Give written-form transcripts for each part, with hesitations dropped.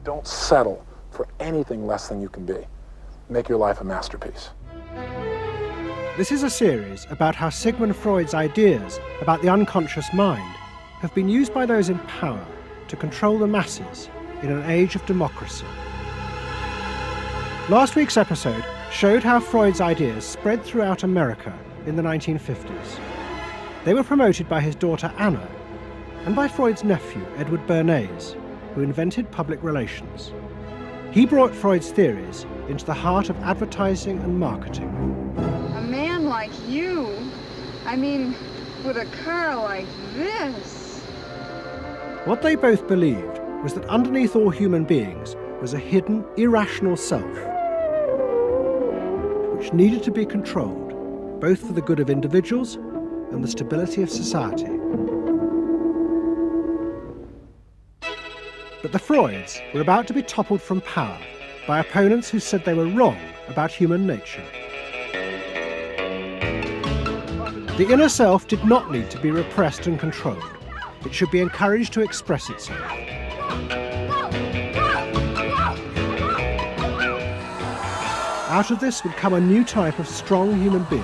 Don't settle for anything less than you can be. Make your life a masterpiece. This is a series about how Sigmund Freud's ideas about the unconscious mind have been used by those in power to control the masses in an age of democracy. Last week's episode showed how Freud's ideas spread throughout America in the 1950s. They were promoted by his daughter Anna and by Freud's nephew Edward Bernays, who invented public relations. He brought Freud's theories into the heart of advertising and marketing. A man like you, I mean, with a car like this. What they both believed was that underneath all human beings was a hidden, irrational self, which needed to be controlled, both for the good of individuals and the stability of society. But the Freuds were about to be toppled from power by opponents who said they were wrong about human nature. The inner self did not need to be repressed and controlled. It should be encouraged to express itself. Out of this would come a new type of strong human being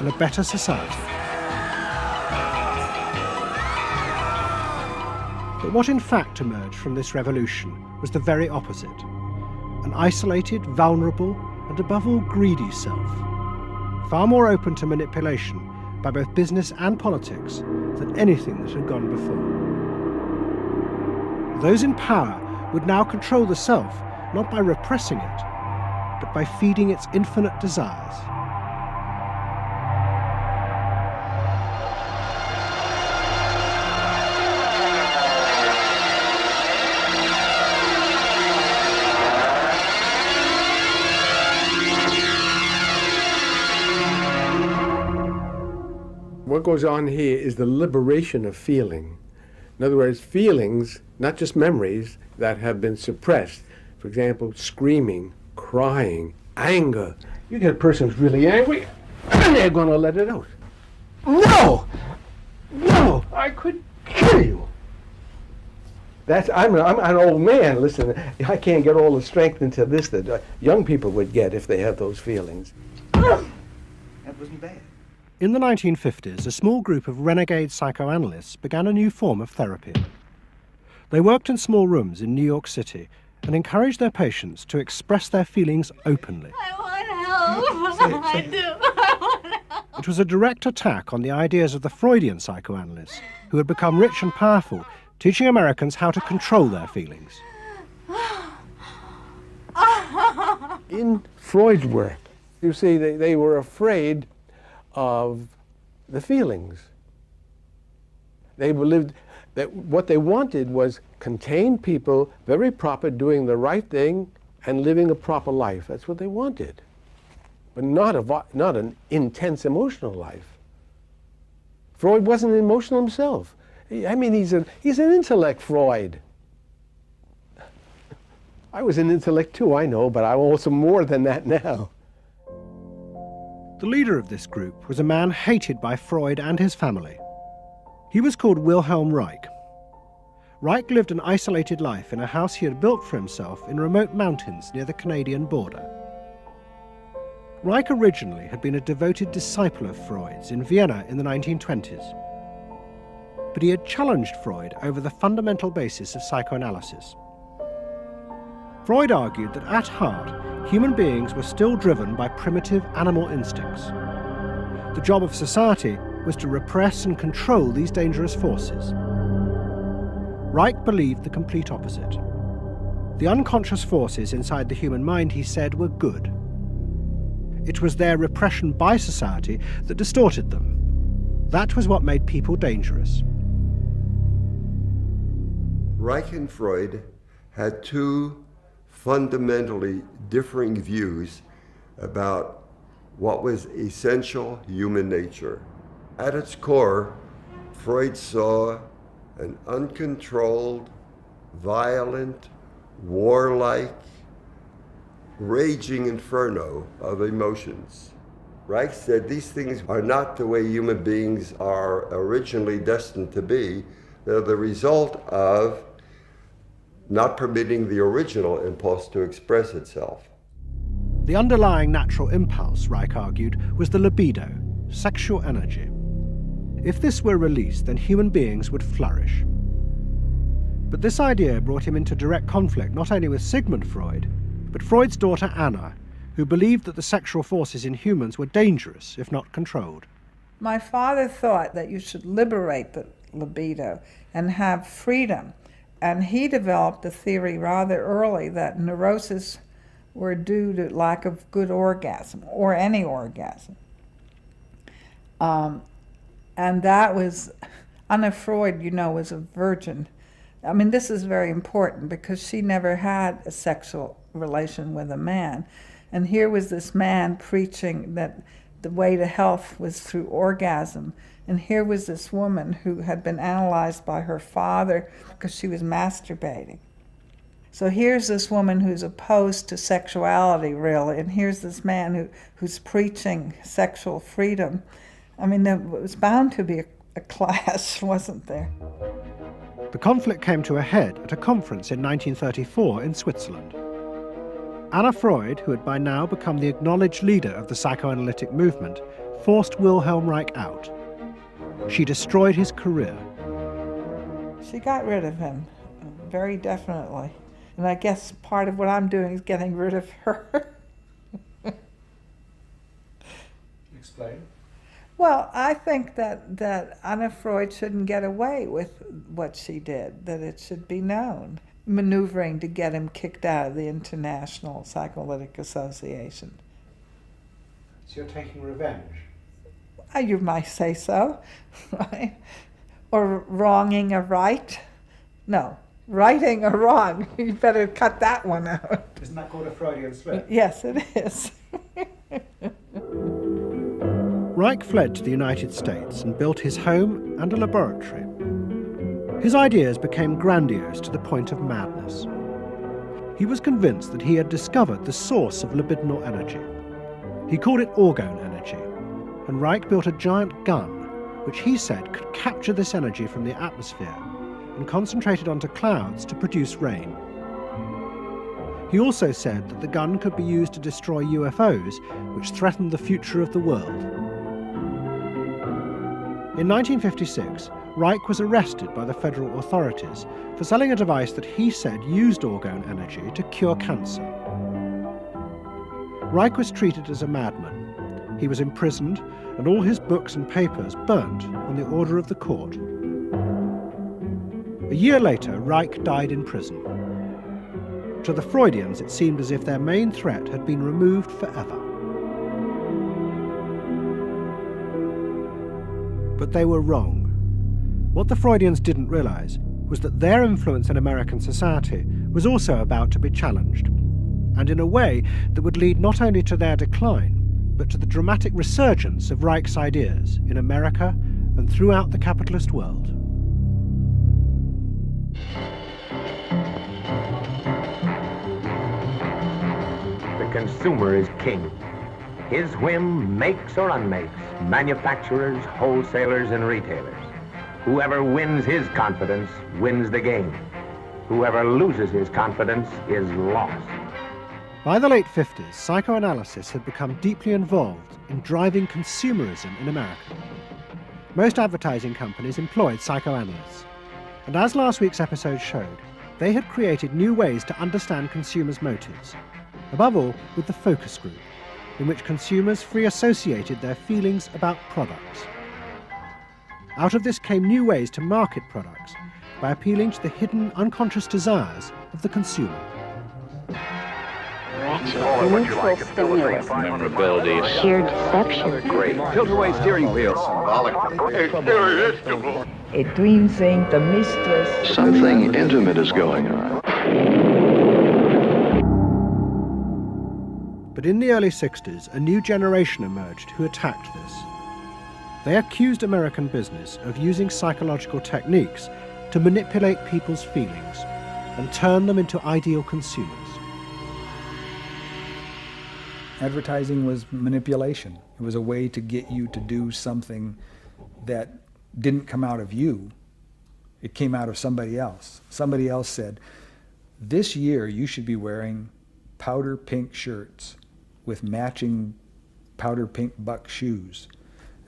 and a better society. But what in fact emerged from this revolution was the very opposite. An isolated, vulnerable, and above all greedy self, far more open to manipulation by both business and politics than anything that had gone before. Those in power would now control the self, not by repressing it, but by feeding its infinite desires. What goes on here is the liberation of feeling. In other words, feelings, not just memories, that have been suppressed. For example, screaming, crying, anger. You get a person who's really angry, and they're going to let it out. No! No! I could kill you! I'm an old man. Listen, I can't get all the strength into this that young people would get if they had those feelings. That wasn't bad. In the 1950s, a small group of renegade psychoanalysts began a new form of therapy. They worked in small rooms in New York City and encouraged their patients to express their feelings openly. I want help. I do. I want help. It was a direct attack on the ideas of the Freudian psychoanalysts, who had become rich and powerful, teaching Americans how to control their feelings. In Freud's work, you see, they were afraid of the feelings. They believed that what they wanted was contained people, very proper, doing the right thing and living a proper life. That's what they wanted, but not an intense emotional life. Freud wasn't emotional himself. I mean, he's an intellect, Freud. I was an intellect too, I know, but I'm also more than that now. The leader of this group was a man hated by Freud and his family. He was called Wilhelm Reich. Reich lived an isolated life in a house he had built for himself in remote mountains near the Canadian border. Reich originally had been a devoted disciple of Freud's in Vienna in the 1920s. But he had challenged Freud over the fundamental basis of psychoanalysis. Freud argued that at heart, human beings were still driven by primitive animal instincts. The job of society was to repress and control these dangerous forces. Reich believed the complete opposite. The unconscious forces inside the human mind, he said, were good. It was their repression by society that distorted them. That was what made people dangerous. Reich and Freud had two fundamentally differing views about what was essential human nature. At its core, Freud saw an uncontrolled, violent, warlike, raging inferno of emotions. Reich said these things are not the way human beings are originally destined to be. They're the result of not permitting the original impulse to express itself. The underlying natural impulse, Reich argued, was the libido, sexual energy. If this were released, then human beings would flourish. But this idea brought him into direct conflict not only with Sigmund Freud, but Freud's daughter Anna, who believed that the sexual forces in humans were dangerous if not controlled. My father thought that you should liberate the libido and have freedom. And he developed a theory rather early that neuroses were due to lack of good orgasm, or any orgasm. And that was, Anna Freud, you know, was a virgin. I mean, this is very important because she never had a sexual relation with a man. And here was this man preaching that the way to health was through orgasm. And here was this woman who had been analyzed by her father because she was masturbating. So here's this woman who's opposed to sexuality, really, and here's this man who's preaching sexual freedom. I mean, there was bound to be a clash, wasn't there? The conflict came to a head at a conference in 1934 in Switzerland. Anna Freud, who had by now become the acknowledged leader of the psychoanalytic movement, forced Wilhelm Reich out. She destroyed his career. She got rid of him, very definitely. And I guess part of what I'm doing is getting rid of her. Explain. Well, I think that Anna Freud shouldn't get away with what she did, that it should be known. Maneuvering to get him kicked out of the International Psychoanalytic Association. So you're taking revenge? You might say so, right? Or wronging a right? No, righting a wrong. You better cut that one out. Isn't that called a Freudian slip? Yes, it is. Reich fled to the United States and built his home and a laboratory. His ideas became grandiose to the point of madness. He was convinced that he had discovered the source of libidinal energy. He called it orgone energy, and Reich built a giant gun, which he said could capture this energy from the atmosphere and concentrate it onto clouds to produce rain. He also said that the gun could be used to destroy UFOs, which threatened the future of the world. In 1956, Reich was arrested by the federal authorities for selling a device that he said used orgone energy to cure cancer. Reich was treated as a madman. He was imprisoned, and all his books and papers burnt on the order of the court. A year later, Reich died in prison. To the Freudians, it seemed as if their main threat had been removed forever. But they were wrong. What the Freudians didn't realize was that their influence in American society was also about to be challenged, and in a way that would lead not only to their decline, but to the dramatic resurgence of Reich's ideas in America and throughout the capitalist world. The consumer is king. His whim makes or unmakes manufacturers, wholesalers, and retailers. Whoever wins his confidence wins the game. Whoever loses his confidence is lost. By the late 50s, psychoanalysis had become deeply involved in driving consumerism in America. Most advertising companies employed psychoanalysts, and as last week's episode showed, they had created new ways to understand consumers' motives, above all with the focus group, in which consumers free associated their feelings about products. Out of this came new ways to market products by appealing to the hidden, unconscious desires of the consumer. Neutral stimulus, memorability, sheer deception, great tilt-away steering wheel, a dream saying the mistress. Something intimate is going on. But in the early 60s, a new generation emerged who attacked this. They accused American business of using psychological techniques to manipulate people's feelings and turn them into ideal consumers. Advertising was manipulation. It was a way to get you to do something that didn't come out of you. It came out of somebody else. Somebody else said, this year you should be wearing powder pink shirts with matching powder pink buck shoes.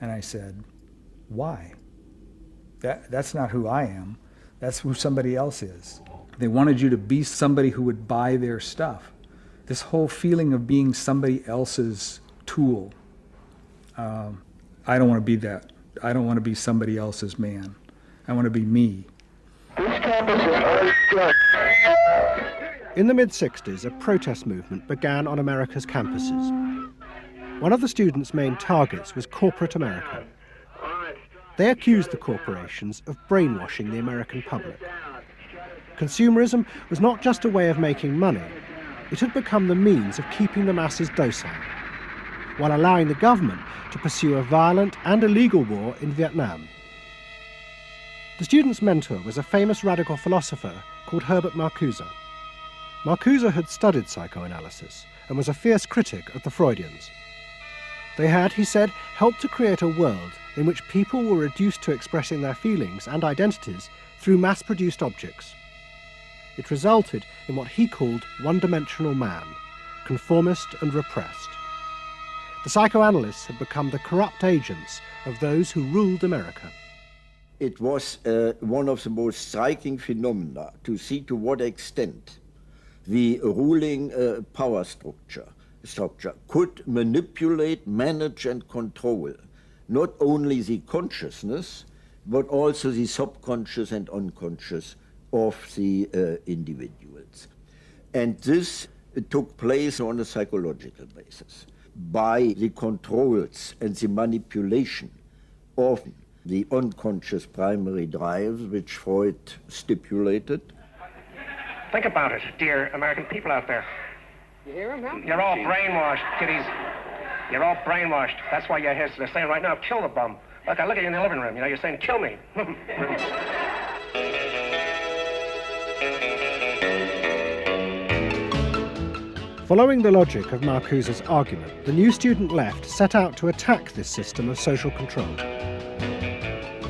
And I said, why? That's not who I am. That's who somebody else is. They wanted you to be somebody who would buy their stuff. This whole feeling of being somebody else's tool. I don't want to be that. I don't want to be somebody else's man. I want to be me. In the mid-60s, a protest movement began on America's campuses. One of the students' main targets was corporate America. They accused the corporations of brainwashing the American public. Consumerism was not just a way of making money, it had become the means of keeping the masses docile, while allowing the government to pursue a violent and illegal war in Vietnam. The student's mentor was a famous radical philosopher called Herbert Marcuse. Marcuse had studied psychoanalysis and was a fierce critic of the Freudians. They had, he said, helped to create a world in which people were reduced to expressing their feelings and identities through mass-produced objects. It resulted in what he called one-dimensional man, conformist and repressed. The psychoanalysts had become the corrupt agents of those who ruled America. It was one of the most striking phenomena to see to what extent the ruling power structure could manipulate, manage and control not only the consciousness, but also the subconscious and unconscious of the individuals. And this took place on a psychological basis by the controls and the manipulation of the unconscious primary drives which Freud stipulated. Think about it, dear American people out there. You hear him, huh? You're all brainwashed, kiddies. You're all brainwashed. That's why you're here. They're saying right now, kill the bum. Look, I look at you in the living room. You know, you're saying, kill me. Following the logic of Marcuse's argument, the new student left set out to attack this system of social control.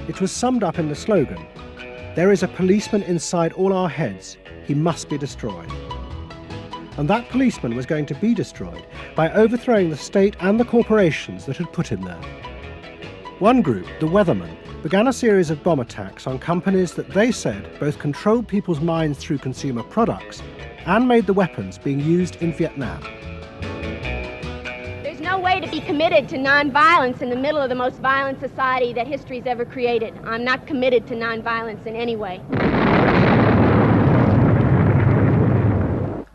It was summed up in the slogan, "There is a policeman inside all our heads. He must be destroyed." And that policeman was going to be destroyed by overthrowing the state and the corporations that had put him there. One group, the Weathermen, began a series of bomb attacks on companies that they said both controlled people's minds through consumer products and made the weapons being used in Vietnam. There's no way to be committed to nonviolence in the middle of the most violent society that history's ever created. I'm not committed to nonviolence in any way.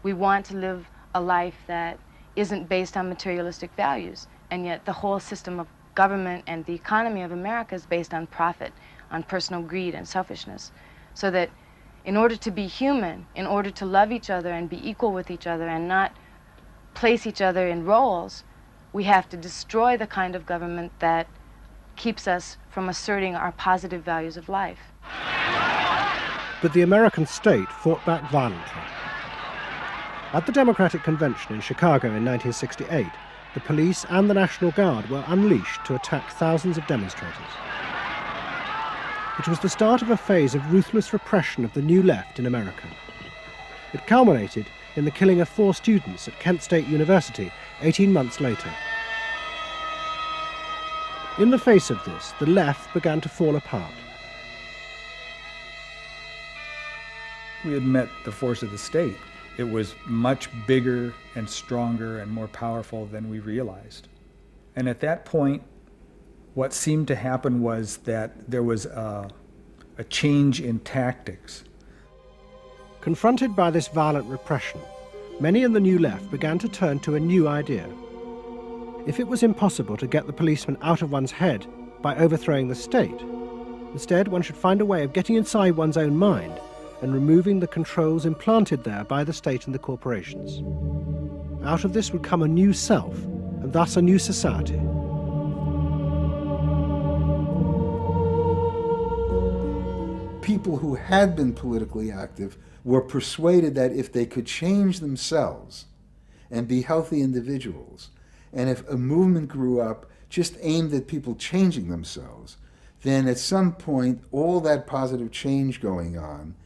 We want to live a life that isn't based on materialistic values, and yet the whole system of government and the economy of America is based on profit, on personal greed and selfishness. So that in order to be human, in order to love each other and be equal with each other and not place each other in roles, we have to destroy the kind of government that keeps us from asserting our positive values of life. But the American state fought back violently. At the Democratic Convention in Chicago in 1968, the police and the National Guard were unleashed to attack thousands of demonstrators. It was the start of a phase of ruthless repression of the New Left in America. It culminated in the killing of 4 students at Kent State University 18 months later. In the face of this, the left began to fall apart. We had met the force of the state. It was much bigger and stronger and more powerful than we realized. And at that point, what seemed to happen was that there was a change in tactics. Confronted by this violent repression, many in the New Left began to turn to a new idea. If it was impossible to get the policeman out of one's head by overthrowing the state, instead one should find a way of getting inside one's own mind and removing the controls implanted there by the state and the corporations. Out of this would come a new self, and thus a new society. People who had been politically active were persuaded that if they could change themselves and be healthy individuals, and if a movement grew up just aimed at people changing themselves, then at some point all that positive change going on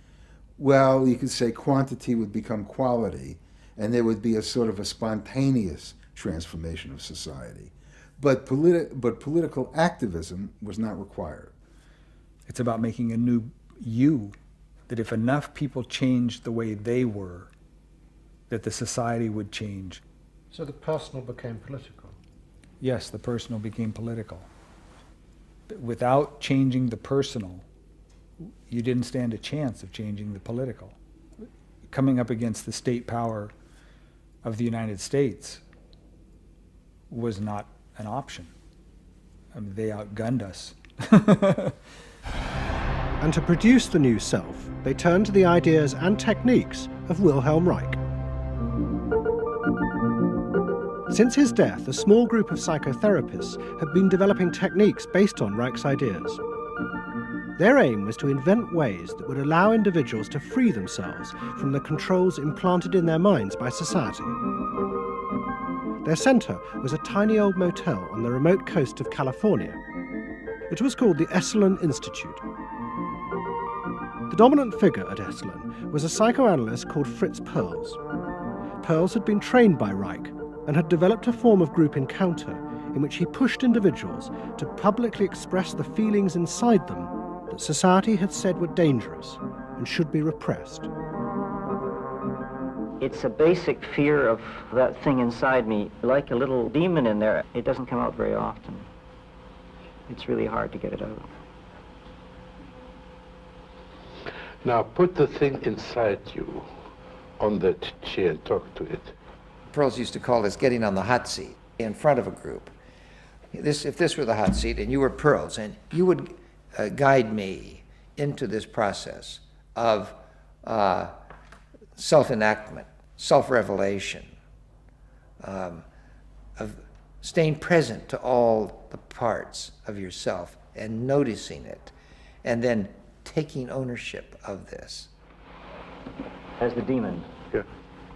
well, you could say quantity would become quality, and there would be a sort of a spontaneous transformation of society. But political activism was not required. It's about making a new you, that if enough people changed the way they were, that the society would change. So the personal became political? Yes, the personal became political. Without changing the personal, you didn't stand a chance of changing the political. Coming up against the state power of the United States was not an option. I mean, they outgunned us. And to produce the new self, they turned to the ideas and techniques of Wilhelm Reich. Since his death, a small group of psychotherapists have been developing techniques based on Reich's ideas. Their aim was to invent ways that would allow individuals to free themselves from the controls implanted in their minds by society. Their center was a tiny old motel on the remote coast of California. It was called the Esalen Institute. The dominant figure at Esalen was a psychoanalyst called Fritz Perls. Perls had been trained by Reich and had developed a form of group encounter in which he pushed individuals to publicly express the feelings inside them that society had said were dangerous and should be repressed. It's a basic fear of that thing inside me, like a little demon in there. It doesn't come out very often. It's really hard to get it out. Now put the thing inside you on that chair and talk to it. Perls used to call this getting on the hot seat in front of a group. If this were the hot seat and you were Perls, and you would guide me into this process of self-enactment, self-revelation, of staying present to all the parts of yourself and noticing it, and then taking ownership of this. As the demon? Yeah.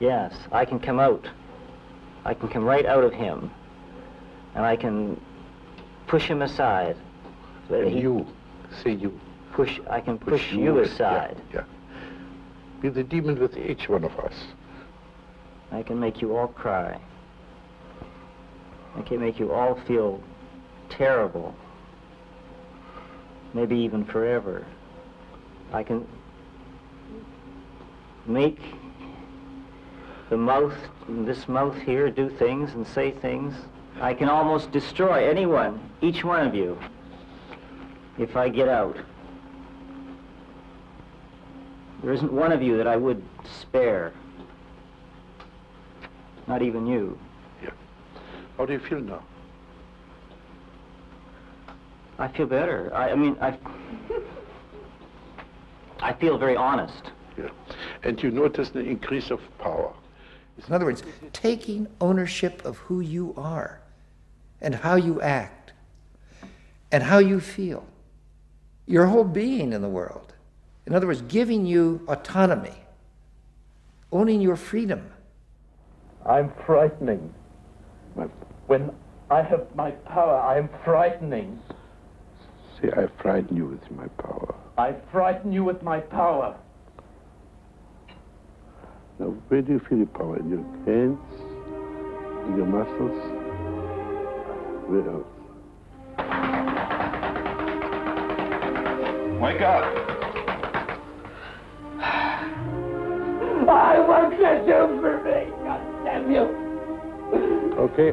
Yes, I can come out. I can come right out of him, and I can push him aside. You, say you. I can push you aside. Yeah. Be the demon with each one of us. I can make you all cry. I can make you all feel terrible. Maybe even forever. I can make the mouth, this mouth here, do things and say things. I can almost destroy anyone, each one of you, if I get out. There isn't one of you that I would spare. Not even you. Yeah. How do you feel now? I feel better. I feel very honest. Yeah. And you notice the increase of power. In other words, taking ownership of who you are and how you act and how you feel. Your whole being in the world. In other words, giving you autonomy, owning your freedom. I'm frightening. When I have my power, I am frightening. See, I frighten you with my power. I frighten you with my power. Now, where do you feel your power? In your hands? In your muscles? Where else? Wake up! I want you to do for me, God damn you! Okay.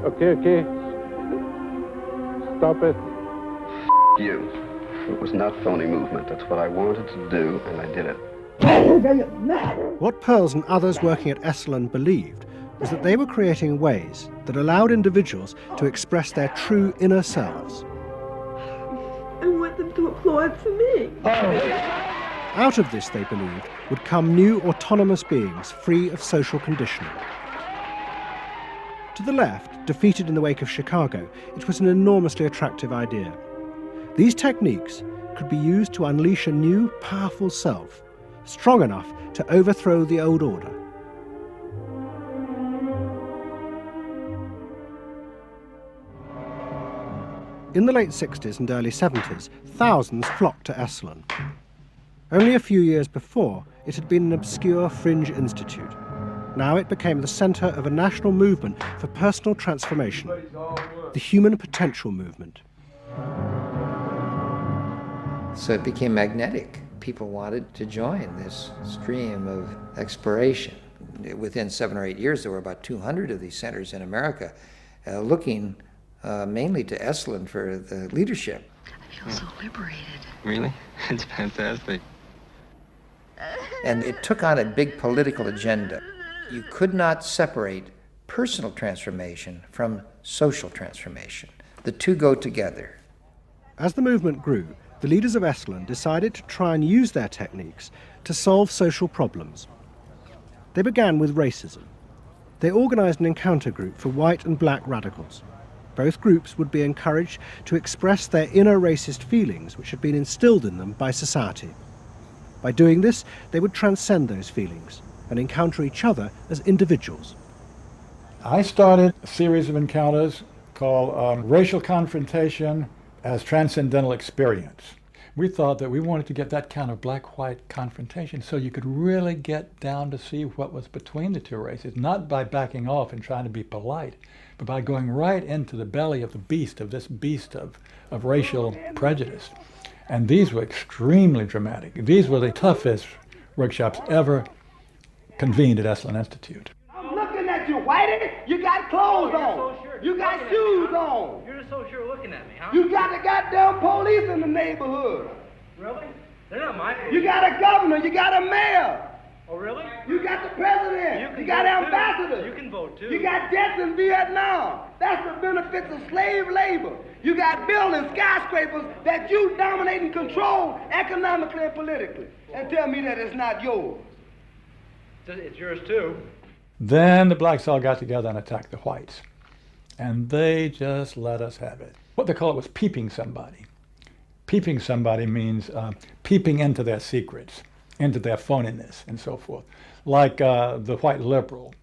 Stop it. You. It was not phony movement. That's what I wanted to do, and I did it. What Perls and others working at Esalen believed was that they were creating ways that allowed individuals to express their true inner selves. I want them to applaud for me. Out of this, they believed, would come new autonomous beings free of social conditioning. To the left, defeated in the wake of Chicago, it was an enormously attractive idea. These techniques could be used to unleash a new, powerful self, strong enough to overthrow the old order. In the late 60s and early 70s, thousands flocked to Esalen. Only a few years before, it had been an obscure fringe institute. Now it became the centre of a national movement for personal transformation, the human potential movement. So it became magnetic. People wanted to join this stream of exploration. Within 7 or 8 years, there were about 200 of these centers in America, looking mainly to Esalen for the leadership. I feel so liberated. Really? It's fantastic. And it took on a big political agenda. You could not separate personal transformation from social transformation. The two go together. As the movement grew, the leaders of Esalen decided to try and use their techniques to solve social problems. They began with racism. They organised an encounter group for white and black radicals. Both groups would be encouraged to express their inner racist feelings which had been instilled in them by society. By doing this, they would transcend those feelings and encounter each other as individuals. I started a series of encounters called Racial Confrontation as Transcendental Experience. We thought that we wanted to get that kind of black-white confrontation so you could really get down to see what was between the two races, not by backing off and trying to be polite, but by going right into the belly of the beast, of this beast of racial prejudice. And these were extremely dramatic. These were the toughest workshops ever convened at Esalen Institute. I'm looking at you, Whitey. You got clothes on. So sure. You got shoes on. You're just so sure looking at me, huh? You got the goddamn police in the neighborhood. Really? They're not my police. You got a governor. You got a mayor. Oh, really? You got the president. You got ambassadors. You can vote, too. You got deaths in Vietnam. That's the benefits of slave labor. You got buildings, skyscrapers that you dominate and control economically and politically. And tell me that it's not yours. It's yours, too. Then the blacks all got together and attacked the whites. And they just let us have it. What they call it was peeping somebody. Peeping somebody means peeping into their secrets, into their phoniness, and so forth. Like the white liberal.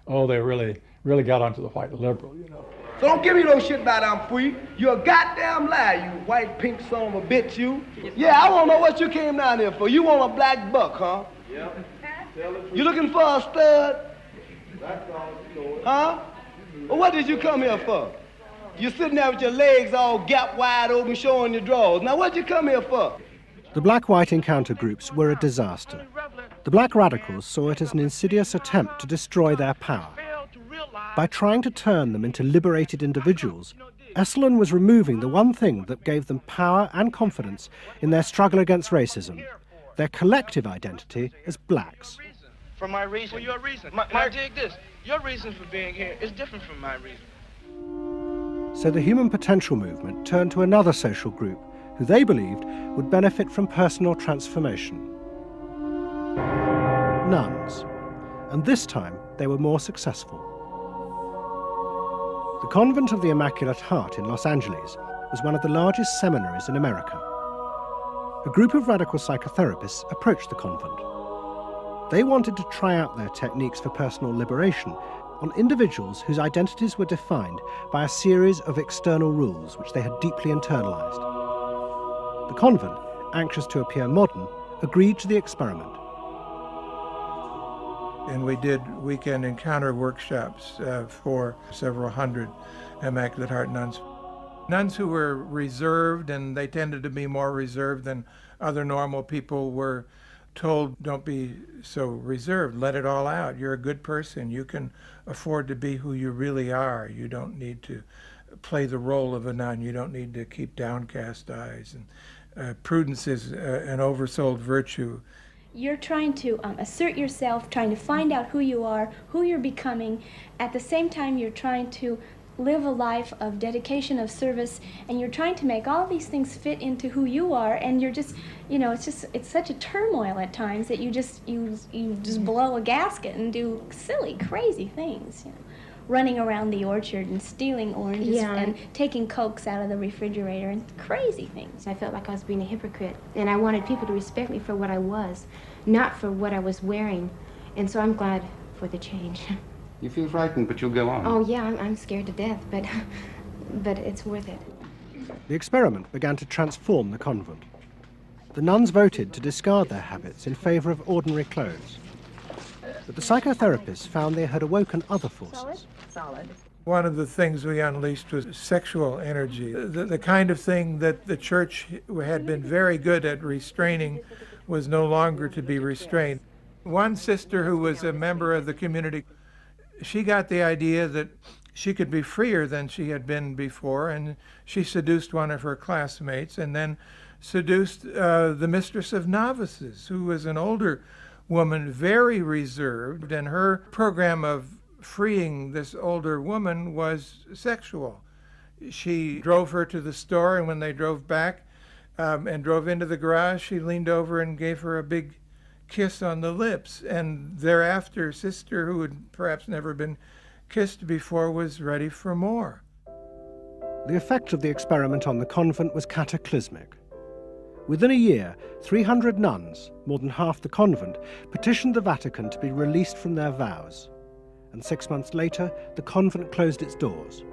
Oh, they really got onto the white liberal, you know. So don't give me no shit about I'm free. You're a goddamn liar, you white pink son of a bitch, you. Yeah, I want to know what you came down here for. You want a black buck, huh? Yeah. You looking for a stud? Huh? Well, what did you come here for? You're sitting there with your legs all gap wide open, showing your drawers. Now, what'd you come here for? The black-white encounter groups were a disaster. The black radicals saw it as an insidious attempt to destroy their power. By trying to turn them into liberated individuals, Esalen was removing the one thing that gave them power and confidence in their struggle against racism, their collective identity as blacks. For my reason. For your reason. Now dig this. Your reason for being here is different from my reason. So the human potential movement turned to another social group who they believed would benefit from personal transformation. Nuns. And this time they were more successful. The Convent of the Immaculate Heart in Los Angeles was one of the largest seminaries in America. A group of radical psychotherapists approached the convent. They wanted to try out their techniques for personal liberation on individuals whose identities were defined by a series of external rules which they had deeply internalized. The convent, anxious to appear modern, agreed to the experiment. And we did weekend encounter workshops for several hundred Immaculate Heart nuns. Nuns who were reserved, and they tended to be more reserved than other normal people, were told, don't be so reserved, let it all out. You're a good person. You can afford to be who you really are. You don't need to play the role of a nun. You don't need to keep downcast eyes. And prudence is an oversold virtue. You're trying to assert yourself, trying to find out who you are, who you're becoming. At the same time, you're trying to live a life of dedication, of service, and you're trying to make all these things fit into who you are, and you're just, you know, it's such a turmoil at times that you just blow a gasket and do silly, crazy things, you know. Running around the orchard and stealing oranges and taking Cokes out of the refrigerator and crazy things. I felt like I was being a hypocrite, and I wanted people to respect me for what I was, not for what I was wearing, and so I'm glad for the change. You feel frightened, but you'll go on. Oh yeah, I'm scared to death, but it's worth it. The experiment began to transform the convent. the nuns voted to discard their habits in favour of ordinary clothes. But the psychotherapists found they had awoken other forces. Solid. One of the things we unleashed was sexual energy, the kind of thing that the church had been very good at restraining was no longer to be restrained. One sister who was a member of the community, she got the idea that she could be freer than she had been before, and she seduced one of her classmates and then seduced the mistress of novices, who was an older woman, very reserved, and her program of freeing this older woman was sexual. She drove her to the store, and when they drove back and drove into the garage, she leaned over and gave her a big kiss on the lips. And thereafter, sister, who had perhaps never been kissed before, was ready for more. The effect of the experiment on the convent was cataclysmic. Within a year, 300 nuns, more than half the convent, petitioned the Vatican to be released from their vows. And 6 months later, the convent closed its doors.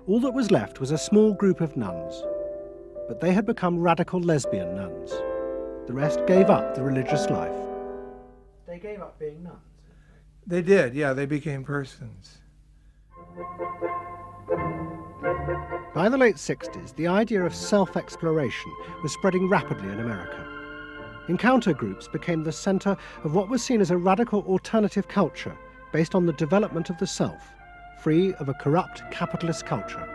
All that was left was a small group of nuns, but they had become radical lesbian nuns. The rest gave up the religious life. They gave up being nuns? They did, yeah, they became persons. By the late 60s, the idea of self-exploration was spreading rapidly in America. Encounter groups became the center of what was seen as a radical alternative culture based on the development of the self, free of a corrupt capitalist culture.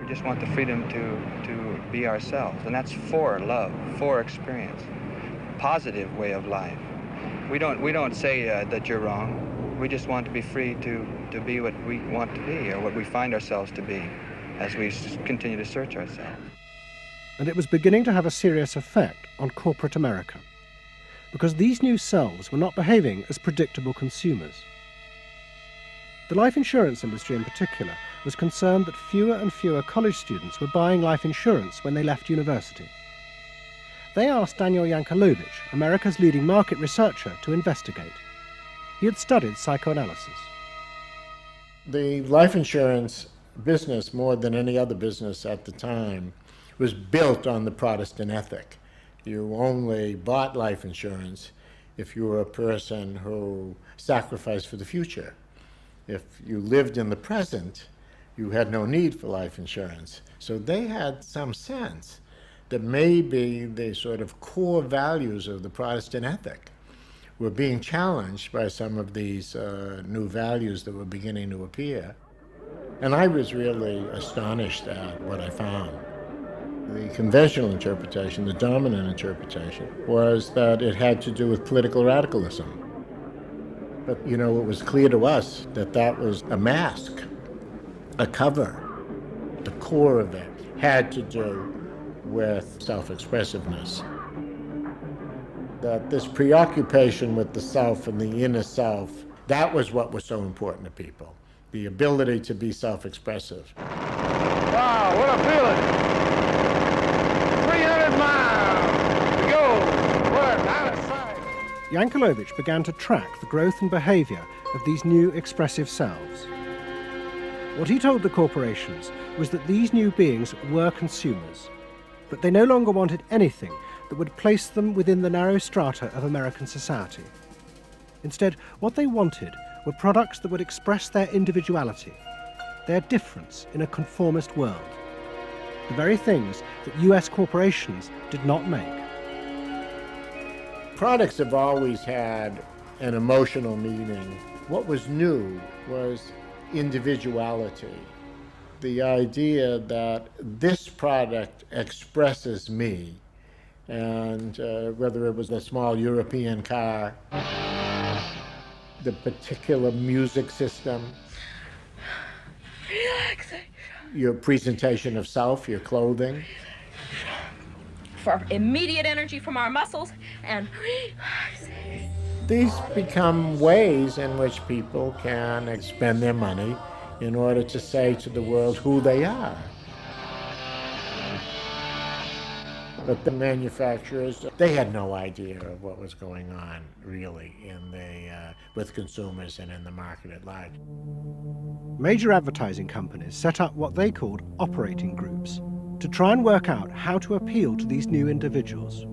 We just want the freedom to be ourselves, and that's for love, for experience, positive way of life. We don't say that you're wrong. We just want to be free to be what we want to be, or what we find ourselves to be, as we continue to search ourselves. And it was beginning to have a serious effect on corporate America, because these new selves were not behaving as predictable consumers. The life insurance industry in particular was concerned that fewer and fewer college students were buying life insurance when they left university. They asked Daniel Yankelovich, America's leading market researcher, to investigate. He had studied psychoanalysis. The life insurance business, more than any other business at the time, was built on the Protestant ethic. You only bought life insurance if you were a person who sacrificed for the future. If you lived in the present, you had no need for life insurance. So they had some sense that maybe the sort of core values of the Protestant ethic were being challenged by some of these new values that were beginning to appear. And I was really astonished at what I found. The conventional interpretation, the dominant interpretation, was that it had to do with political radicalism. But, you know, it was clear to us that that was a mask, a cover. The core of it had to do with self-expressiveness. That this preoccupation with the self and the inner self, that was what was so important to people. The ability to be self-expressive. Wow, what a feeling! 300 miles to go. We're out of sight. Yankelovich began to track the growth and behavior of these new expressive selves. What he told the corporations was that these new beings were consumers, but they no longer wanted anything that would place them within the narrow strata of American society. Instead, what they wanted were products that would express their individuality, their difference in a conformist world, the very things that US corporations did not make. Products have always had an emotional meaning. What was new was individuality. The idea that this product expresses me, and whether it was a small European car, the particular music system, Relaxation. your presentation of self, your clothing. For immediate energy from our muscles and relaxation. These become ways in which people can spend their money in order to say to the world who they are. But the manufacturers, they had no idea of what was going on, really, with consumers and in the market at large. Major advertising companies set up what they called operating groups, to try and work out how to appeal to these new individuals.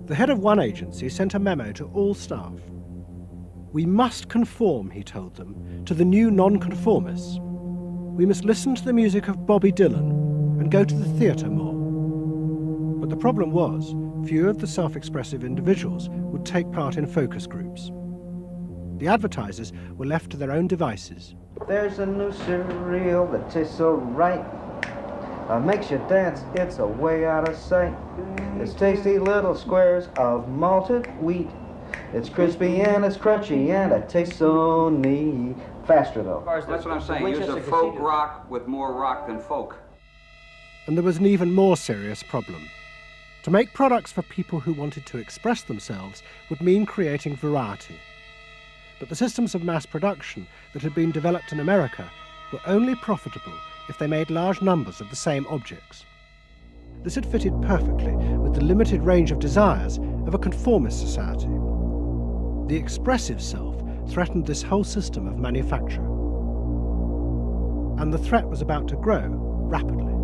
The head of one agency sent a memo to all staff. We must conform, he told them, to the new nonconformists. We must listen to the music of Bobby Dylan and go to the theatre more. But the problem was, few of the self-expressive individuals would take part in focus groups. The advertisers were left to their own devices. There's a new cereal that tastes so right. Makes you dance, it's a way out of sight. It's tasty little squares of malted wheat. It's crispy and it's crunchy and it tastes so neat. Faster though. That's what I'm saying. Use a folk rock with more rock than folk. And there was an even more serious problem. To make products for people who wanted to express themselves would mean creating variety. But the systems of mass production that had been developed in America were only profitable if they made large numbers of the same objects. This had fitted perfectly with the limited range of desires of a conformist society. The expressive self threatened this whole system of manufacture. And the threat was about to grow rapidly.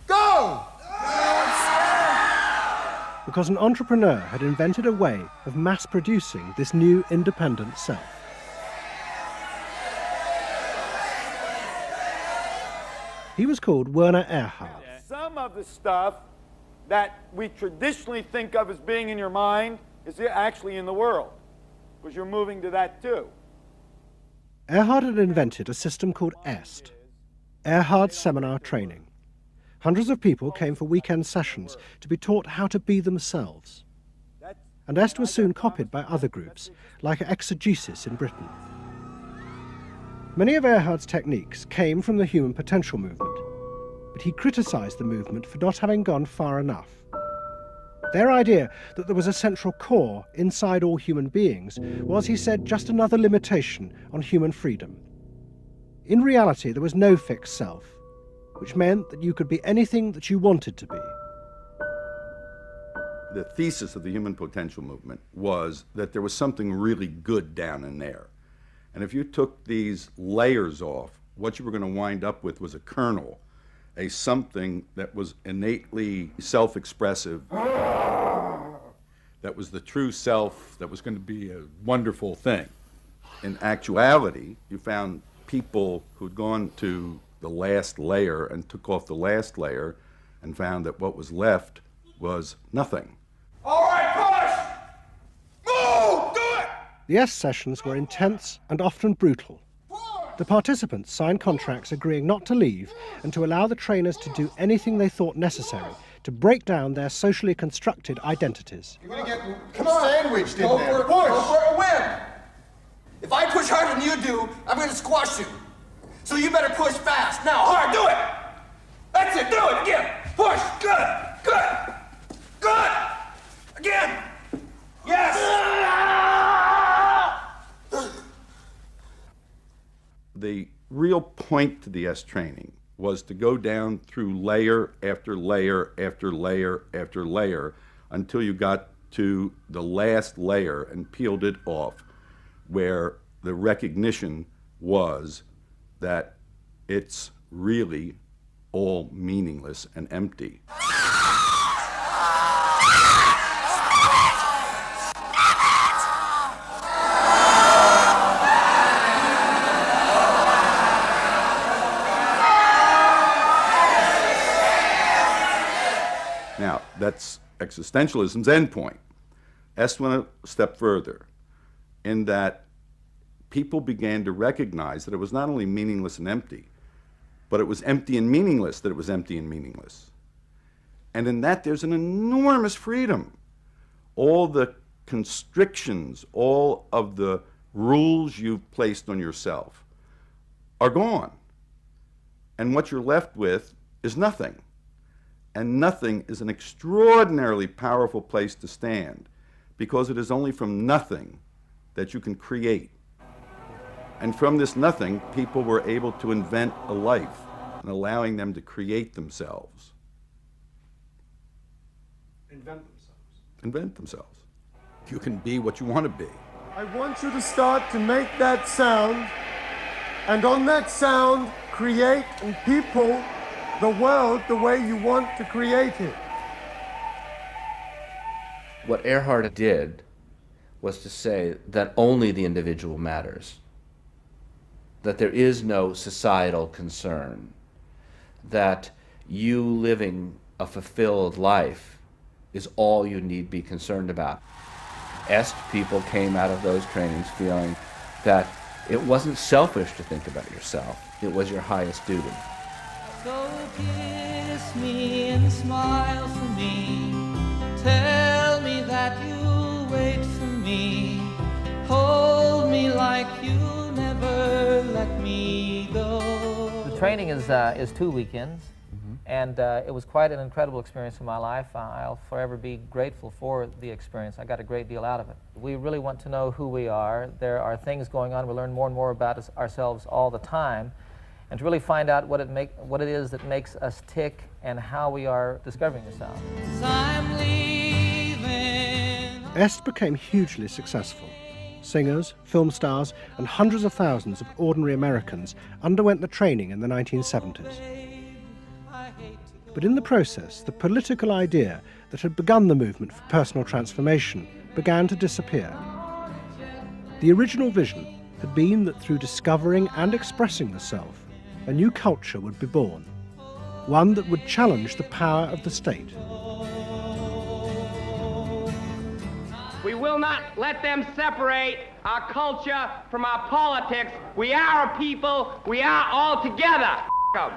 Go! Because an entrepreneur had invented a way of mass-producing this new independent self. He was called Werner Erhard. Some of the stuff that we traditionally think of as being in your mind is actually in the world, because you're moving to that too. Erhard had invented a system called EST, Erhard Seminar Training. Hundreds of people came for weekend sessions to be taught how to be themselves. And EST was soon copied by other groups, like Exegesis in Britain. Many of Erhard's techniques came from the human potential movement, but he criticised the movement for not having gone far enough. Their idea that there was a central core inside all human beings was, he said, just another limitation on human freedom. In reality, there was no fixed self, which meant that you could be anything that you wanted to be. The thesis of the human potential movement was that there was something really good down in there. And if you took these layers off, what you were going to wind up with was a kernel, a something that was innately self-expressive, that was the true self, that was going to be a wonderful thing. In actuality, you found people who'd gone to the last layer and took off the last layer and found that what was left was nothing. All right, push! Move! Do it! The EST sessions were intense and often brutal. The participants signed contracts agreeing not to leave and to allow the trainers to do anything they thought necessary to break down their socially constructed identities. You're gonna get sandwiched in there. Go for a win! If I push harder than you do, I'm gonna squash you. So you better push fast. Now, hard, do it! That's it, do it again! Push, good, good, good! Again! Yes! The real point to the EST training was to go down through layer after layer after layer after layer until you got to the last layer and peeled it off, where the recognition was that it's really all meaningless and empty. Now, that's existentialism's endpoint. EST went a step further in that people began to recognize that it was not only meaningless and empty, but it was empty and meaningless that it was empty and meaningless. And in that, there's an enormous freedom. All the constrictions, all of the rules you've placed on yourself are gone. And what you're left with is nothing. And nothing is an extraordinarily powerful place to stand, because it is only from nothing that you can create. And from this nothing, people were able to invent a life, and allowing them to create themselves. Invent themselves. Invent themselves. You can be what you want to be. I want you to start to make that sound, and on that sound, create in people the world the way you want to create it. What Earhart did was to say that only the individual matters, that there is no societal concern, that you living a fulfilled life is all you need be concerned about. Est people came out of those trainings feeling that it wasn't selfish to think about yourself, it was your highest duty. So kiss me and smile for me, tell me that you'll wait for me, hold me like you'll never let me go. The training is 2 weekends, and it was quite an incredible experience in my life. I'll forever be grateful for the experience. I got a great deal out of it. We really want to know who we are. There are things going on. We learn more and more about ourselves all the time, and to really find out what it is that makes us tick and how we are discovering ourselves. Est became hugely successful. Singers, film stars, and hundreds of thousands of ordinary Americans underwent the training in the 1970s. But in the process, the political idea that had begun the movement for personal transformation began to disappear. The original vision had been that through discovering and expressing the self, a new culture would be born, one that would challenge the power of the state. We will not let them separate our culture from our politics. We are a people. We are all together. But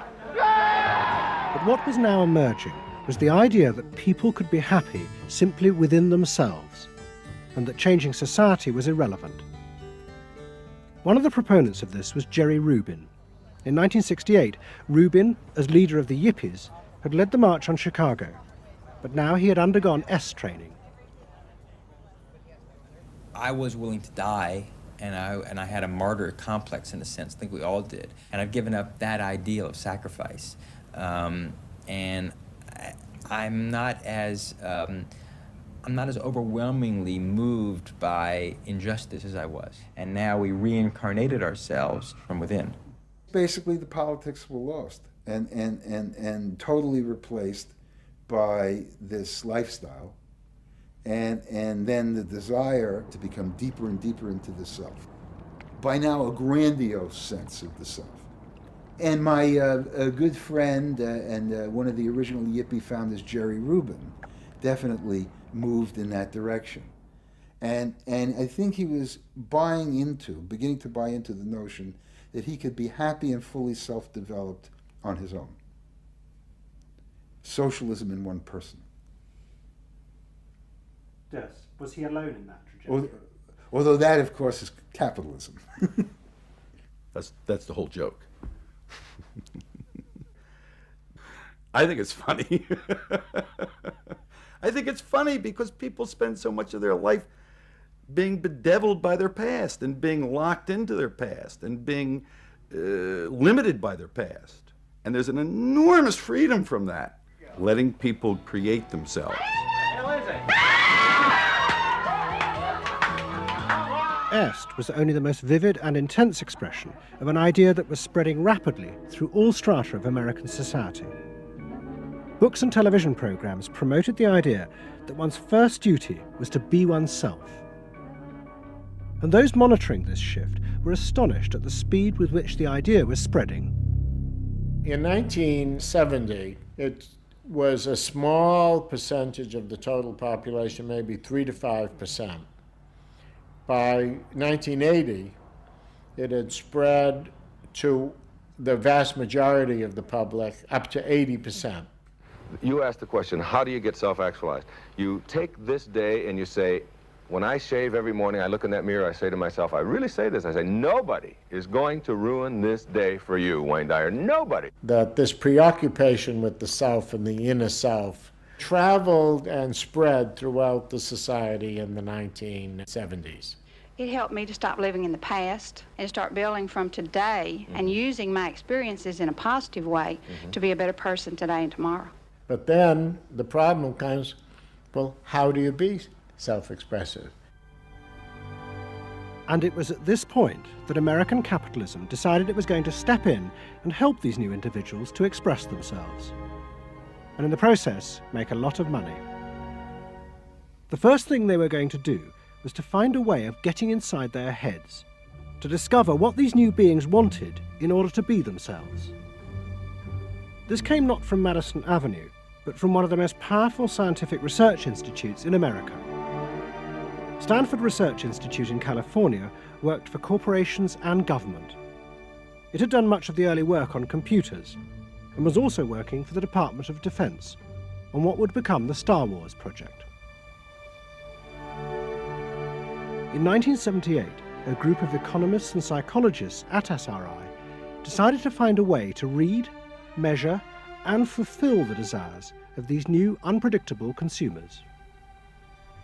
what was now emerging was the idea that people could be happy simply within themselves, and that changing society was irrelevant. One of the proponents of this was Jerry Rubin. In 1968, Rubin, as leader of the Yippies, had led the march on Chicago, but now he had undergone Est training. I was willing to die, and I had a martyr complex in a sense. I think we all did. And I've given up that ideal of sacrifice. And I'm not as overwhelmingly moved by injustice as I was. And now we reincarnated ourselves from within. Basically, the politics were lost and totally replaced by this lifestyle. And then the desire to become deeper and deeper into the self. By now, a grandiose sense of the self. And my a good friend and one of the original Yippie founders, Jerry Rubin, definitely moved in that direction. And I think he was beginning to buy into the notion that he could be happy and fully self-developed on his own. Socialism in one person. Yes. Was he alone in that trajectory? Although that, of course, is capitalism. That's the whole joke. I think it's funny. I think it's funny because people spend so much of their life being bedeviled by their past and being locked into their past and being limited by their past. And there's an enormous freedom from that, letting people create themselves. Est was only the most vivid and intense expression of an idea that was spreading rapidly through all strata of American society. Books and television programs promoted the idea that one's first duty was to be oneself. And those monitoring this shift were astonished at the speed with which the idea was spreading. In 1970, it was a small percentage of the total population, maybe 3 to 5%. By 1980, it had spread to the vast majority of the public, up to 80%. You asked the question, how do you get self-actualized? You take this day and you say, when I shave every morning, I look in that mirror, I say to myself, I really say this, I say, nobody is going to ruin this day for you, Wayne Dyer, nobody. That this preoccupation with the self and the inner self traveled and spread throughout the society in the 1970s. It helped me to stop living in the past and start building from today and using my experiences in a positive way to be a better person today and tomorrow. But then the problem comes, well, how do you be self-expressive? And it was at this point that American capitalism decided it was going to step in and help these new individuals to express themselves, and in the process make a lot of money. The first thing they were going to do was to find a way of getting inside their heads, to discover what these new beings wanted in order to be themselves. This came not from Madison Avenue, but from one of the most powerful scientific research institutes in America. Stanford Research Institute in California worked for corporations and government. It had done much of the early work on computers, and was also working for the Department of Defense on what would become the Star Wars project. In 1978, a group of economists and psychologists at SRI decided to find a way to read, measure, and fulfill the desires of these new unpredictable consumers.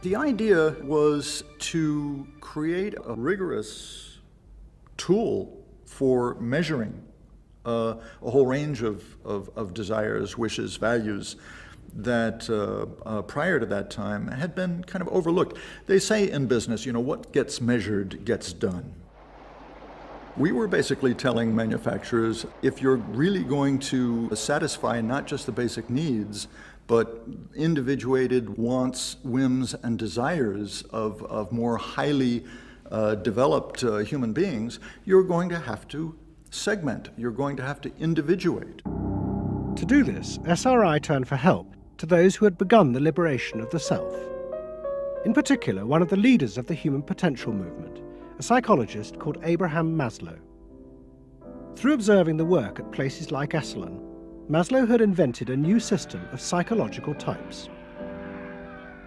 The idea was to create a rigorous tool for measuring a whole range of desires, wishes, values that prior to that time had been kind of overlooked. They say in business, you know, what gets measured gets done. We were basically telling manufacturers, if you're really going to satisfy not just the basic needs, but individuated wants, whims, and desires of more highly developed human beings, you're going to have to segment, you're going to have to individuate. To do this, SRI turned for help to those who had begun the liberation of the self. In particular, one of the leaders of the human potential movement, a psychologist called Abraham Maslow. Through observing the work at places like Esalen, Maslow had invented a new system of psychological types.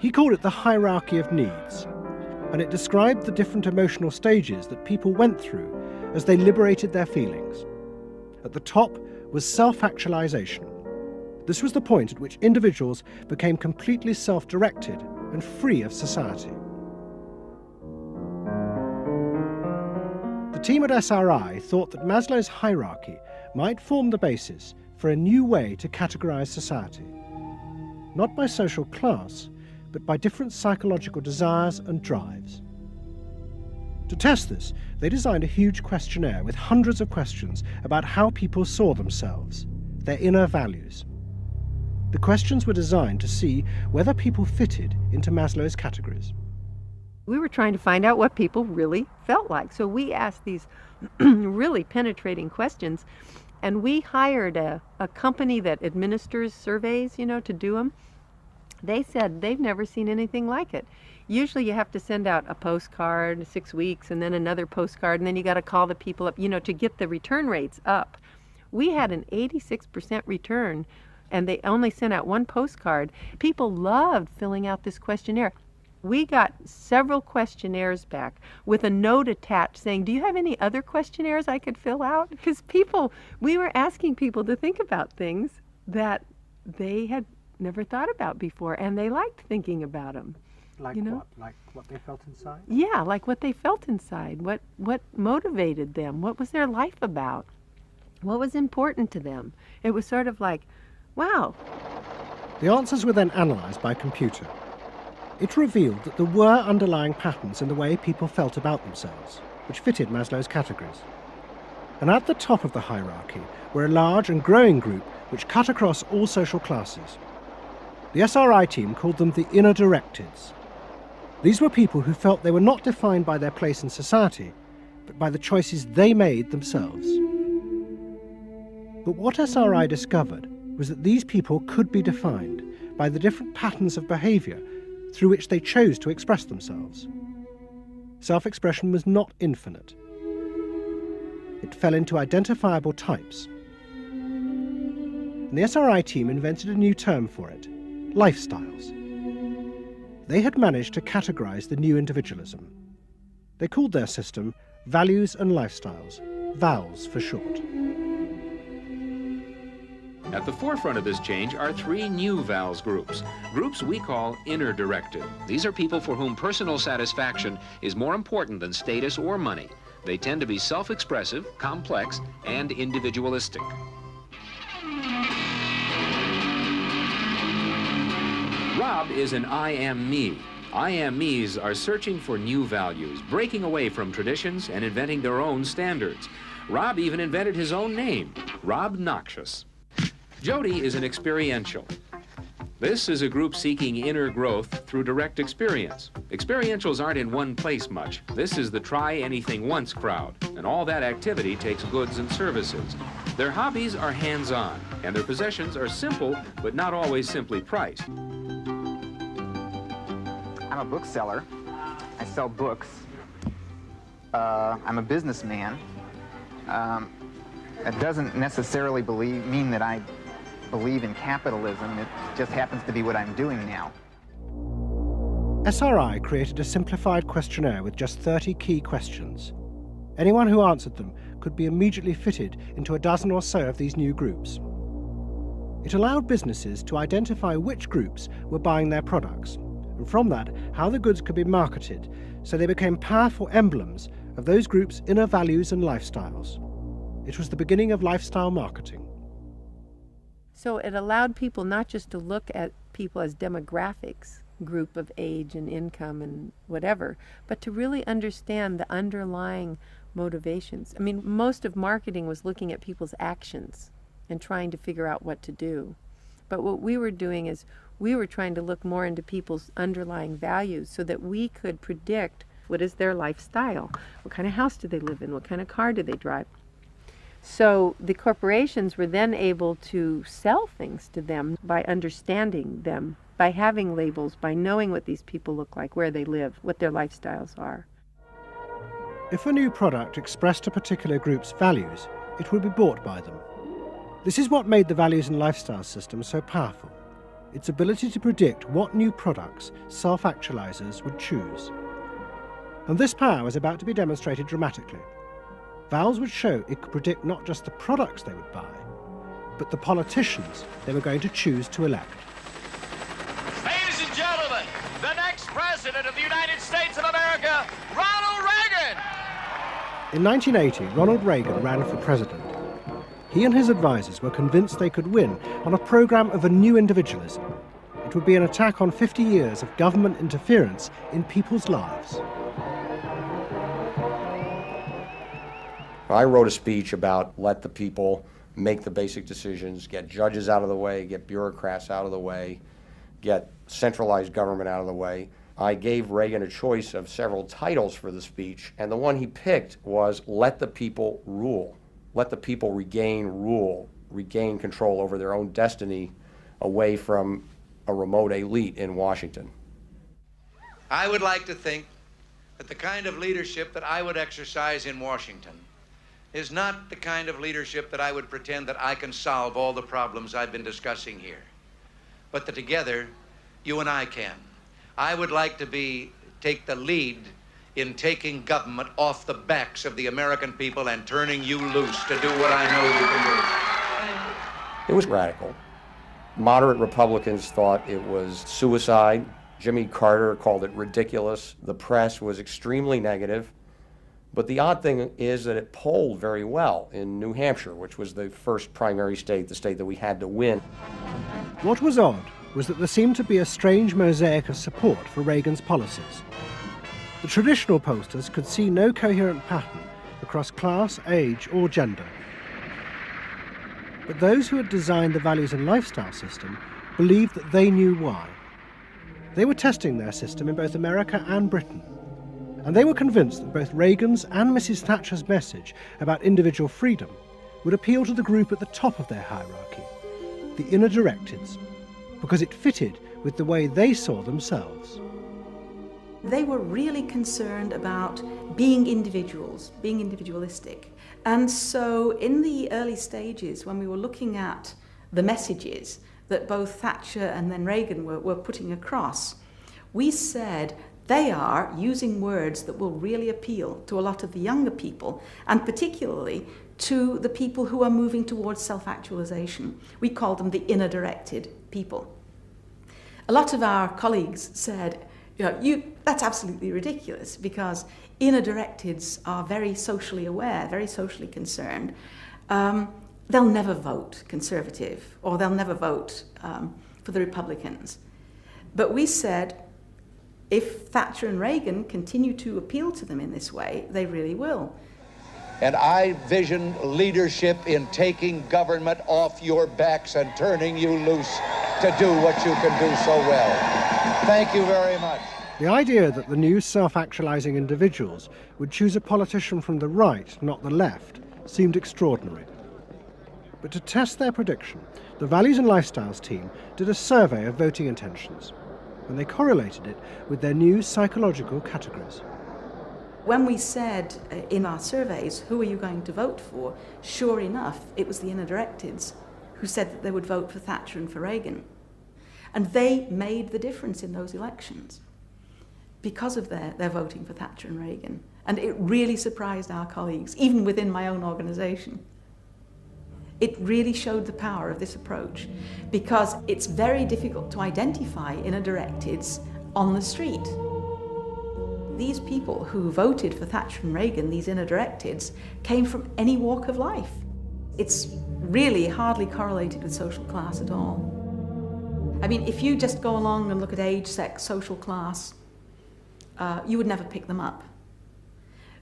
He called it the hierarchy of needs, and it described the different emotional stages that people went through as they liberated their feelings. At the top was self-actualization. This was the point at which individuals became completely self-directed and free of society. The team at SRI thought that Maslow's hierarchy might form the basis for a new way to categorize society, not by social class, but by different psychological desires and drives. To test this, they designed a huge questionnaire with hundreds of questions about how people saw themselves, their inner values. The questions were designed to see whether people fitted into Maslow's categories. We were trying to find out what people really felt like. So we asked these really penetrating questions, and we hired a company that administers surveys, you know, to do them. They said they've never seen anything like it. Usually you have to send out a postcard 6 weeks and then another postcard, and then you got to call the people up, you know, to get the return rates up. We had an 86% return, and they only sent out one postcard. People loved filling out this questionnaire. We got several questionnaires back with a note attached saying, do you have any other questionnaires I could fill out? Because we were asking people to think about things that they had never thought about before, and they liked thinking about them. Like you know? what? Like what they felt inside? Yeah, like what they felt inside. What motivated them? What was their life about? What was important to them? It was sort of like, wow. The answers were then analysed by computer. It revealed that there were underlying patterns in the way people felt about themselves, which fitted Maslow's categories. And at the top of the hierarchy were a large and growing group which cut across all social classes. The SRI team called them the inner directeds. These were people who felt they were not defined by their place in society, but by the choices they made themselves. But what SRI discovered was that these people could be defined by the different patterns of behaviour through which they chose to express themselves. Self-expression was not infinite. It fell into identifiable types. And the SRI team invented a new term for it: lifestyles. They had managed to categorize the new individualism. They called their system Values and Lifestyles, VALS for short. At the forefront of this change are three new VALS groups we call inner directed. These are people for whom personal satisfaction is more important than status or money. They tend to be self-expressive, complex, and individualistic. Rob is an I am me. IMEs are searching for new values, breaking away from traditions and inventing their own standards. Rob even invented his own name, Rob Noxious. Jody is an experiential. This is a group seeking inner growth through direct experience. Experientials aren't in one place much. This is the try-anything-once crowd, and all that activity takes goods and services. Their hobbies are hands-on, and their possessions are simple, but not always simply priced. I'm a bookseller. I sell books. I'm a businessman. It doesn't necessarily mean that I believe in capitalism. It just happens to be what I'm doing now. SRI created a simplified questionnaire with just 30 key questions. Anyone who answered them could be immediately fitted into a dozen or so of these new groups. It allowed businesses to identify which groups were buying their products, and from that, how the goods could be marketed, so they became powerful emblems of those groups' inner values and lifestyles. It was the beginning of lifestyle marketing. So it allowed people not just to look at people as demographics, group of age and income and whatever, but to really understand the underlying motivations. I mean, most of marketing was looking at people's actions and trying to figure out what to do. But what we were doing is we were trying to look more into people's underlying values so that we could predict what is their lifestyle, what kind of house do they live in, what kind of car do they drive. So the corporations were then able to sell things to them by understanding them, by having labels, by knowing what these people look like, where they live, what their lifestyles are. If a new product expressed a particular group's values, it would be bought by them. This is what made the values and lifestyle system so powerful, its ability to predict what new products self-actualizers would choose. And this power was about to be demonstrated dramatically. Valves would show it could predict not just the products they would buy, but the politicians they were going to choose to elect. Ladies and gentlemen, the next president of the United States of America, Ronald Reagan! In 1980, Ronald Reagan ran for president. He and his advisors were convinced they could win on a program of a new individualism. It would be an attack on 50 years of government interference in people's lives. I wrote a speech about let the people make the basic decisions, get judges out of the way, get bureaucrats out of the way, get centralized government out of the way. I gave Reagan a choice of several titles for the speech, and the one he picked was let the people rule. Let the people regain rule, regain control over their own destiny away from a remote elite in Washington. I would like to think that the kind of leadership that I would exercise in Washington is not the kind of leadership that I would pretend that I can solve all the problems I've been discussing here, but that together, you and I can. I would like to take the lead in taking government off the backs of the American people and turning you loose to do what I know you can do. It was radical. Moderate Republicans thought it was suicide. Jimmy Carter called it ridiculous. The press was extremely negative. But the odd thing is that it polled very well in New Hampshire, which was the first primary state, the state that we had to win. What was odd was that there seemed to be a strange mosaic of support for Reagan's policies. The traditional pollsters could see no coherent pattern across class, age, or gender. But those who had designed the values and lifestyle system believed that they knew why. They were testing their system in both America and Britain. And they were convinced that both Reagan's and Mrs. Thatcher's message about individual freedom would appeal to the group at the top of their hierarchy, the inner directeds, because it fitted with the way they saw themselves. They were really concerned about being individuals, being individualistic. And so in the early stages, when we were looking at the messages that both Thatcher and then Reagan were putting across, we said, they are using words that will really appeal to a lot of the younger people, and particularly to the people who are moving towards self-actualization. We call them the inner-directed people. A lot of our colleagues said, that's absolutely ridiculous, because inner-directeds are very socially aware, very socially concerned. They'll never vote Conservative, or they'll never vote for the Republicans. But we said, If Thatcher and Reagan continue to appeal to them in this way, they really will. And I vision leadership in taking government off your backs and turning you loose to do what you can do so well. Thank you very much. The idea that the new self-actualizing individuals would choose a politician from the right, not the left, seemed extraordinary. But to test their prediction, the Values and Lifestyles team did a survey of voting intentions, and they correlated it with their new psychological categories. When we said in our surveys, who are you going to vote for? Sure enough, it was the inner directeds who said that they would vote for Thatcher and for Reagan. And they made the difference in those elections because of their voting for Thatcher and Reagan. And it really surprised our colleagues, even within my own organisation. It really showed the power of this approach because it's very difficult to identify inner directeds on the street. These people who voted for Thatcher and Reagan, these inner directeds, came from any walk of life. It's really hardly correlated with social class at all. I mean, if you just go along and look at age, sex, social class, you would never pick them up.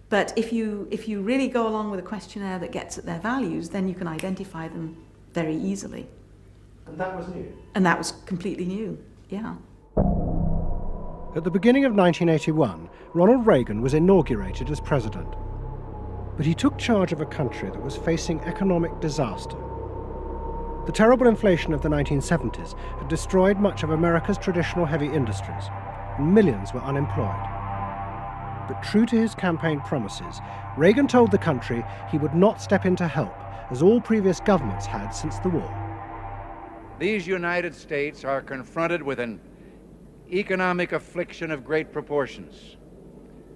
But if you really go along with a questionnaire that gets at their values, then you can identify them very easily. And that was new? And that was completely new, yeah. At the beginning of 1981, Ronald Reagan was inaugurated as president. But he took charge of a country that was facing economic disaster. The terrible inflation of the 1970s had destroyed much of America's traditional heavy industries, and millions were unemployed. But true to his campaign promises, Reagan told the country he would not step in to help, as all previous governments had since the war. These United States are confronted with an economic affliction of great proportions.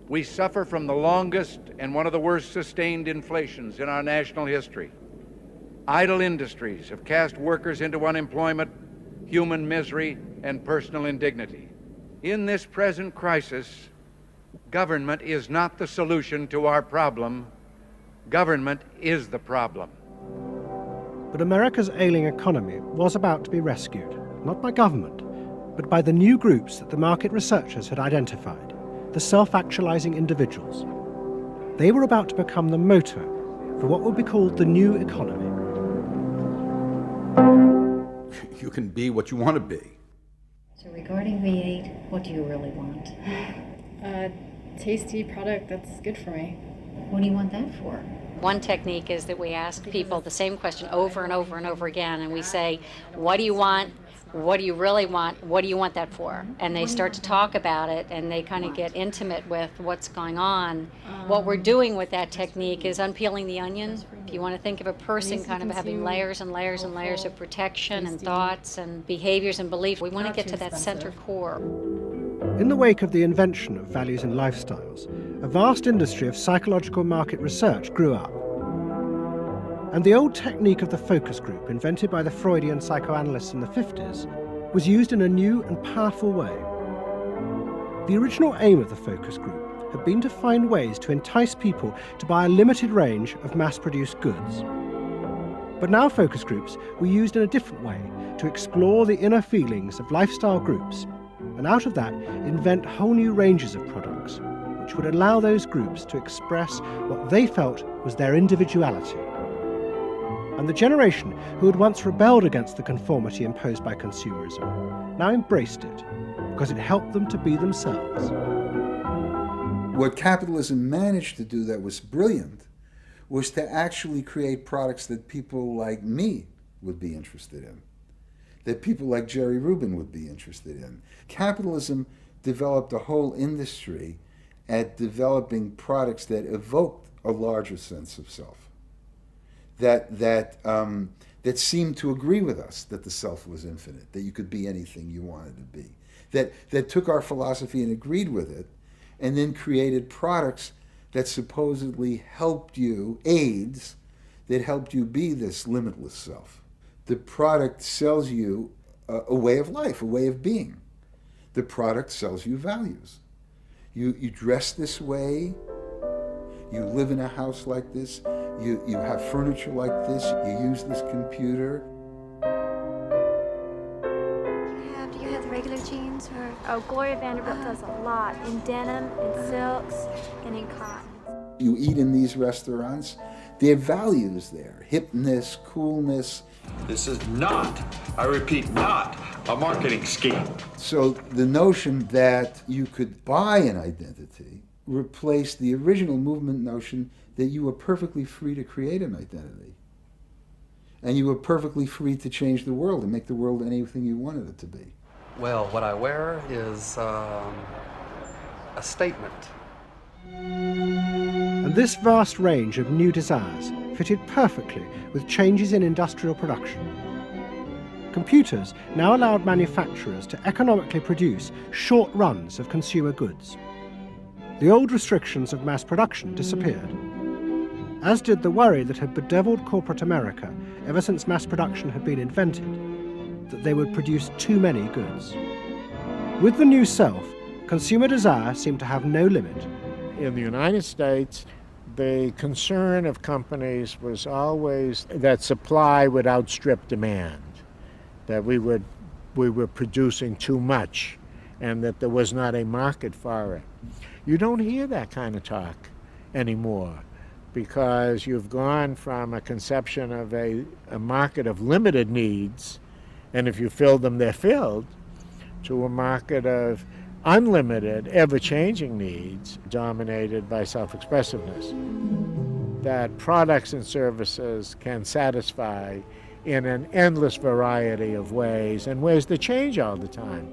We suffer from the longest and one of the worst sustained inflations in our national history. Idle industries have cast workers into unemployment, human misery, and personal indignity. In this present crisis, government is not the solution to our problem. Government is the problem. But America's ailing economy was about to be rescued, not by government, but by the new groups that the market researchers had identified, the self-actualizing individuals. They were about to become the motor for what would be called the new economy. You can be what you want to be. So regarding V8, what do you really want? A tasty product that's good for me. What do you want that for? One technique is that we ask people the same question over and over and over again, and we say, what do you want? What do you really want? What do you want that for? And they start to talk about it, and they kind of get intimate with what's going on. What we're doing with that technique is unpeeling the onion. If you want to think of a person kind of having layers and layers and layers of protection and thoughts and behaviors and beliefs, we want to get to that center core. In the wake of the invention of values and lifestyles, a vast industry of psychological market research grew up. And the old technique of the focus group, invented by the Freudian psychoanalysts in the 50s, was used in a new and powerful way. The original aim of the focus group had been to find ways to entice people to buy a limited range of mass-produced goods. But now focus groups were used in a different way to explore the inner feelings of lifestyle groups, and out of that invent whole new ranges of products, which would allow those groups to express what they felt was their individuality. And the generation who had once rebelled against the conformity imposed by consumerism now embraced it because it helped them to be themselves. What capitalism managed to do that was brilliant was to actually create products that people like me would be interested in, that people like Jerry Rubin would be interested in. Capitalism developed a whole industry at developing products that evoked a larger sense of self. That seemed to agree with us that the self was infinite, that you could be anything you wanted to be, that took our philosophy and agreed with it, and then created products that supposedly helped you, aids, that helped you be this limitless self. The product sells you a way of life, a way of being. The product sells you values. You dress this way, you live in a house like this, you have furniture like this, you use this computer. Do you have the regular jeans or? Oh, Gloria Vanderbilt does a lot in denim, in silks, and in cotton. You eat in these restaurants, there are values there, hipness, coolness. This is not, I repeat, not a marketing scheme. So the notion that you could buy an identity replaced the original movement notion that you were perfectly free to create an identity. And you were perfectly free to change the world and make the world anything you wanted it to be. Well, what I wear is a statement. And this vast range of new desires fitted perfectly with changes in industrial production. Computers now allowed manufacturers to economically produce short runs of consumer goods. The old restrictions of mass production disappeared, as did the worry that had bedeviled corporate America ever since mass production had been invented, that they would produce too many goods. With the new self, consumer desire seemed to have no limit. In the United States, the concern of companies was always that supply would outstrip demand, that we were producing too much and that there was not a market for it. You don't hear that kind of talk anymore because you've gone from a conception of a market of limited needs, and if you fill them, they're filled, to a market of unlimited, ever-changing needs dominated by self-expressiveness that products and services can satisfy in an endless variety of ways, and ways that change all the time.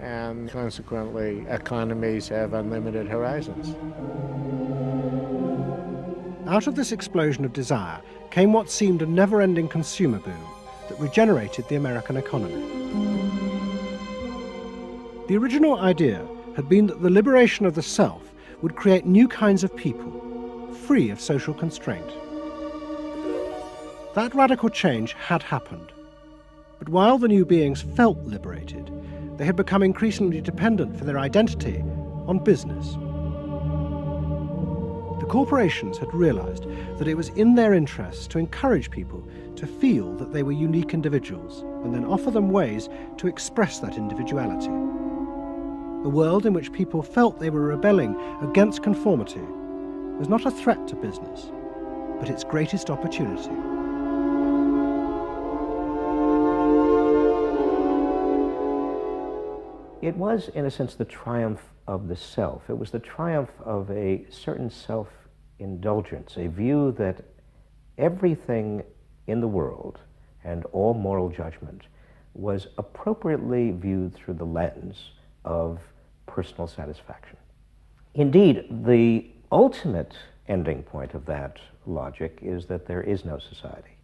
And consequently, economies have unlimited horizons. Out of this explosion of desire came what seemed a never-ending consumer boom that regenerated the American economy. The original idea had been that the liberation of the self would create new kinds of people, free of social constraint. That radical change had happened, but while the new beings felt liberated, they had become increasingly dependent for their identity on business. The corporations had realized that it was in their interests to encourage people to feel that they were unique individuals and then offer them ways to express that individuality. A world in which people felt they were rebelling against conformity was not a threat to business, but its greatest opportunity. It was, in a sense, the triumph of the self. It was the triumph of a certain self-indulgence, a view that everything in the world and all moral judgment was appropriately viewed through the lens of personal satisfaction. Indeed, the ultimate ending point of that logic is that there is no society.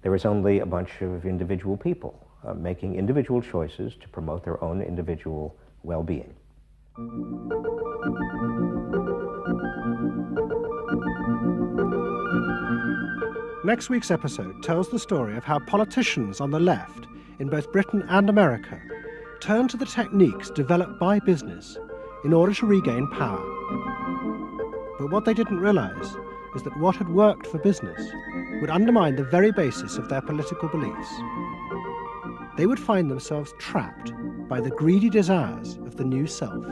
There is only a bunch of individual people making individual choices to promote their own individual well-being. Next week's episode tells the story of how politicians on the left, in both Britain and America, turned to the techniques developed by business in order to regain power. But what they didn't realize is that what had worked for business would undermine the very basis of their political beliefs. They would find themselves trapped by the greedy desires of the new self.